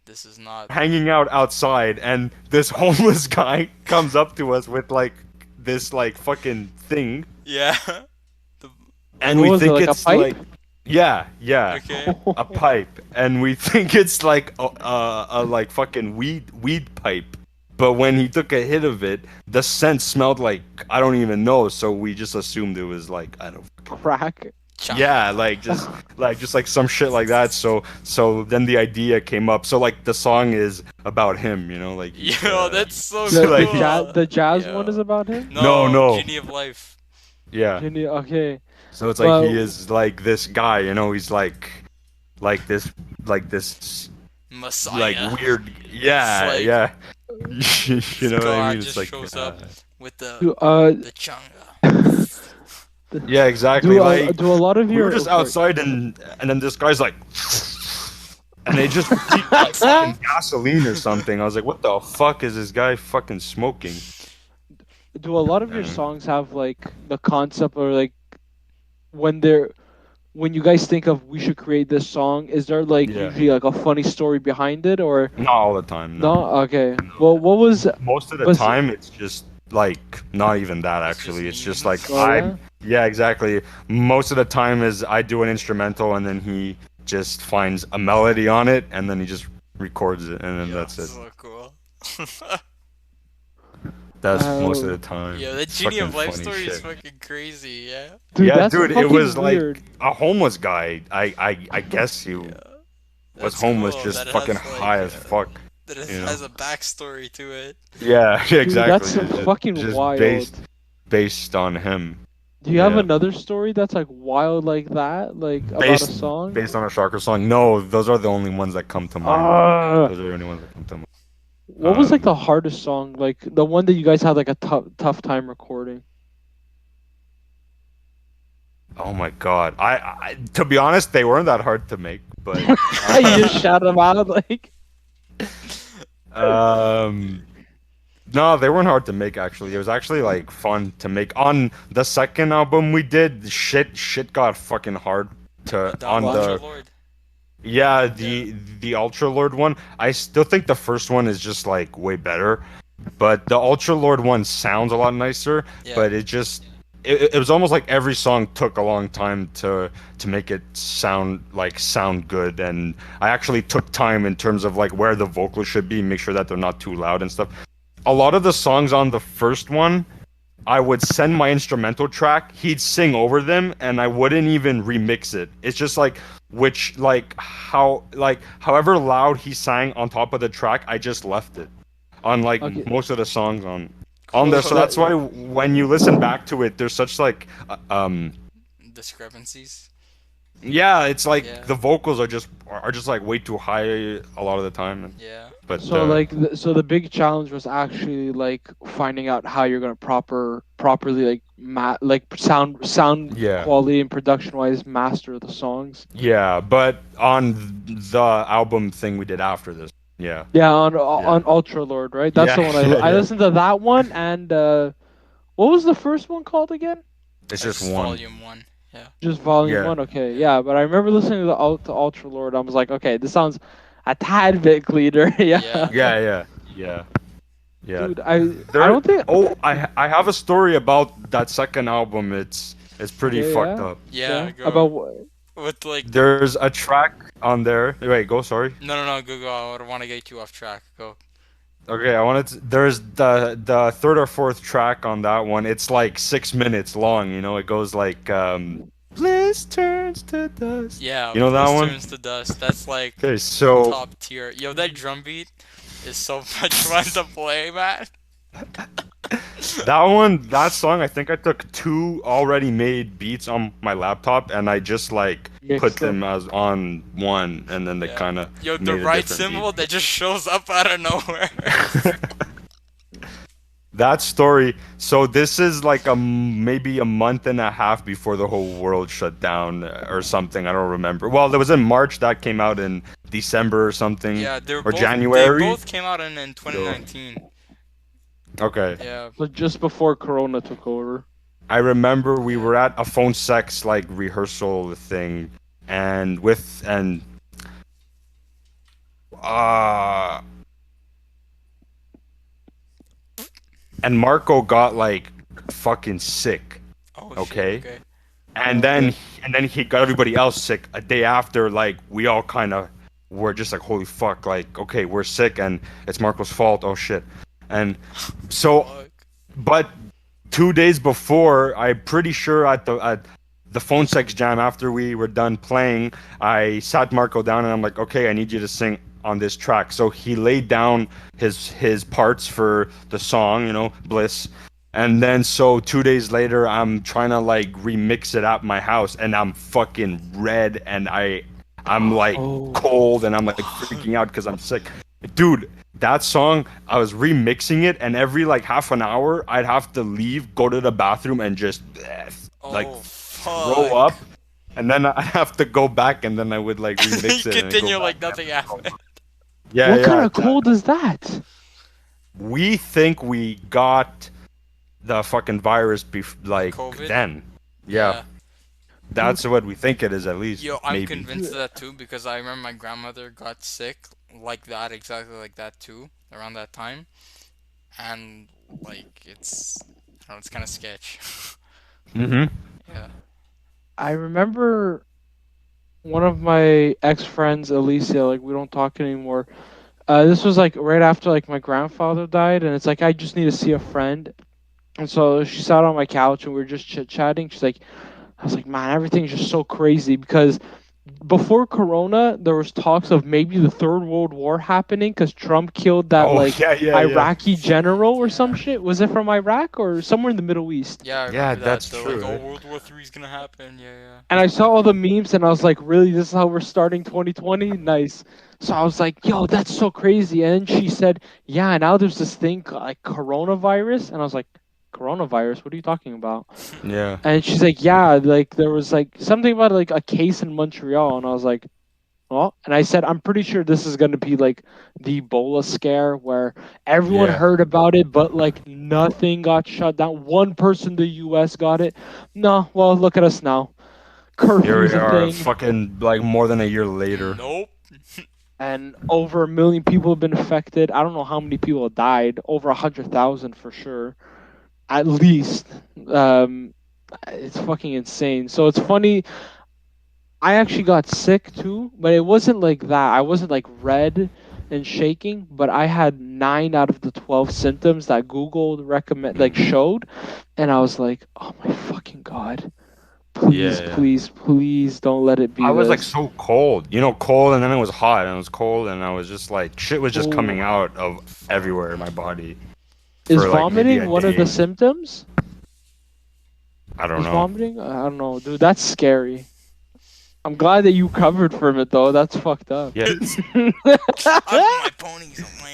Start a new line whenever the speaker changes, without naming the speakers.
This is not.
hanging out outside, and this homeless guy comes up to us with like this like fucking thing,
Yeah. The
Like
and
what
we
was it?
think
Like a
it's
pipe?
like, yeah,
okay.
a pipe, and we think it's like a like fucking weed pipe. But when he took a hit of it, the scent smelled like I don't even know, so we just assumed it was like I don't fucking know.
Crack.
Yeah,
Changa.
like some shit like that. So then the idea came up. So like the song is about him, like he's
Yo, that's so
The the
like
jazz
cool.
the jazz one is
Yo.
about him.
no,
No,
no.
Genie of Life.
Yeah.
Genie. Okay.
So it's like he
Well,
is like this guy, he's like this like this like
Messiah.
weird,
It's
yeah,
like
yeah. You
this
know what I
god
mean? It's
just
like
shows up with
do
the changa.
yeah, exactly. Like
do a lot of
we were
your
just
sorry.
outside and then this guy's like and they just reeked like fucking gasoline or something. I was like, what the fuck is this guy fucking smoking?
Do a lot of your
Uh,
songs have like the concept or like when they're when you guys think of we should create this song, is there like
yeah.
usually like a funny story behind it or
Not all the time, no.
no? Okay.
No.
Well, what
Most of the
was
time it's just like not even that
It's just
actually. It's just like
memes.
oh yeah?
yeah, exactly. Most of the time is I do an instrumental and then he just finds a melody on it and then he just records it and then
Yo,
that's it.
so cool.
That's most of
Uh,
the time.
Yo, that
It's
Genie
fucking
of Life
funny
story is
shit.
fucking crazy, yeah?
Dude,
Yeah,
that's
dude, it
fucking
was like
weird.
a homeless guy. I guess he
Yeah.
was
That's
homeless,
cool
just
that it
fucking
has
high as fuck.
that it
You know?
has a backstory to it.
Yeah,
Dude,
exactly.
that's
It's
fucking
just
wild.
based on him.
Do you have
Yeah.
another story that's like wild like that, like about a
Based
song?
based on a Sharker song. No, those are the only ones that come to mind.
Uh,
Those are the only ones that come to mind.
what was like the
Um,
hardest song, like the one that you guys had like a tough time recording?
oh my God. I to be honest, they weren't that hard to make, but
You just shout them out like.
um no, they weren't hard to make actually. It was actually like fun to make. On the second album we did, shit got fucking hard to
The
on
Wow.
Ultra
the
Lord.
yeah,
Yeah.
the Ultra Lord one. I still think the first one is just like way better, but the Ultra Lord one sounds a lot nicer,
Yeah.
but it was almost like every song took a long time to make it sound good, and I actually took time in terms of like where the vocals should be, make sure that they're not too loud and stuff. A lot of the songs on the first one, I would send my instrumental track, he'd sing over them, and I wouldn't even remix it. It's just like however loud he sang on top of the track, I just left it on like
Okay.
most of the songs on there. So
That
that's why when you listen back to it, there's such like
Discrepancies.
yeah, it's like
Yeah.
the vocals are just like way too high a lot of the time.
Yeah.
But
so like so the big challenge was actually like finding out how you're gonna properly like like sound
yeah.
quality and production wise master the songs.
Yeah, but on the album thing we did after this. Yeah.
Yeah,
Yeah.
on Ultra Lord, right? That's
Yeah,
the one I
yeah.
listened to that one and what was the first one called again?
It's
That's
just one.
volume one. Yeah.
Just Volume
Yeah.
One. Okay, yeah, but I remember listening to to Ultra Lord. I was like, okay, this sounds a tad bit cleaner. Yeah.
Yeah.
Yeah. Yeah.
Dude, I
There.
don't think.
Oh, I have a story about that second album. It's pretty
Yeah,
fucked
yeah.
up.
Yeah. Go.
About what?
With like the.
There's a track on there. Wait, go. Sorry.
No. Go. I don't want to get you off track. Go.
Okay, I wanted to. There's the third or fourth track on that one. It's like 6 minutes long. It goes like bliss turns to dust.
Yeah.
You know that
Bliss
one?
Turns to Dust. That's like
Okay, so
top tier. Yo, that drum beat is so much fun to play, man.
that song, I think I took two already made beats on my laptop and I just like put
Mixed
them as on one, and then they
Yeah.
kind of
Yo,
made
the
a
right
different
symbol that just shows up out of nowhere.
beat. That story. So this is like maybe a month and a half before the whole world shut down or something. I don't remember. Well, it was in March. That came out in December or something,
Yeah, they're
or
both.
January.
They both came out in 2019.
Okay.
Yeah.
So just before Corona took over.
I remember we were at a phone sex like rehearsal thing, and Uh, and Marco got like fucking sick.
Oh shit.
Okay.
Okay.
And
Okay.
then he got everybody else sick a day after. Like we all kind of were just like, holy fuck, like okay, we're sick and it's Marco's fault. Oh shit. And so,
Fuck.
but 2 days before, I'm pretty sure at the phone sex jam after we were done playing, I sat Marco down and I'm like, okay, I need you to sing on this track. So he laid down his parts for the song, you know, Bliss. And then so 2 days later, I'm trying to like remix it at my house, and I'm fucking red, and I'm like
Oh.
cold, and I'm like freaking out because I'm sick, dude. That song, I was remixing it, and every like half an hour, I'd have to leave, go to the bathroom, and just like
Oh
throw
fuck.
up, and then I have to go back, and then I would like
You
remix it and go
continue
back.
like nothing happened.
Yeah,
What kind
yeah.
of cold is that?
We think we got the fucking virus like
COVID.
then. Yeah, that's what we think it is at least.
Yo, I'm
Maybe.
convinced of that too because I remember my grandmother got sick like that, exactly like that too, around that time, and like I don't know, it's kind of sketch.
Mm-hmm.
Yeah.
I remember one of my ex friends, Alicia. Like we don't talk anymore. This was like right after like my grandfather died, and it's like I just need to see a friend. And so she sat on my couch and we were just chit chatting. She's like, I was like, man, everything's just so crazy because before Corona, there was talks of maybe the Third World War happening because Trump killed that
Oh
like
yeah, yeah, yeah.
Iraqi general or some
Yeah.
shit. Was it from Iraq or somewhere in the Middle East?
Yeah, I
Yeah,
remember that.
that's
They're like,
true.
oh,
Eh?
World War III is gonna happen. Yeah, yeah.
And I saw all the memes and I was like, really, this is how we're starting 2020? Nice. So I was like, yo, that's so crazy. And then she said, yeah, now there's this thing like coronavirus. And I was like, coronavirus? What are you talking about?
Yeah.
And she's like, yeah, like there was like something about like a case in Montreal. And I was like, well, and I said, I'm pretty sure this is going to be like the Ebola scare where everyone
Yeah.
heard about it, but like nothing got shut down. One person in the US got it. No, well, look at us now.
Here we
Curfew's a
are,
thing,
fucking like more than a year later.
Nope.
and over 1 million people have been affected. I don't know how many people died. Over 100,000 for sure, at least. Um, it's fucking insane. So it's funny. I actually got sick too, but it wasn't like that. I wasn't like red and shaking, but I had 9 out of the 12 symptoms that Google recommend like showed, and I was like, oh my fucking god, please,
Yeah.
please, please don't let it be
I was like
this.
so cold, you know, cold, and then it was hot, and it was cold, and I was just like, shit was just coming
Oh,
out of everywhere in my body
is
for like maybe
vomiting
a
one of the
day.
symptoms?
I don't
Is
know.
vomiting? I don't know, dude. That's scary. I'm glad that you covered from it though. That's fucked up.
Yeah.
I put my ponies on my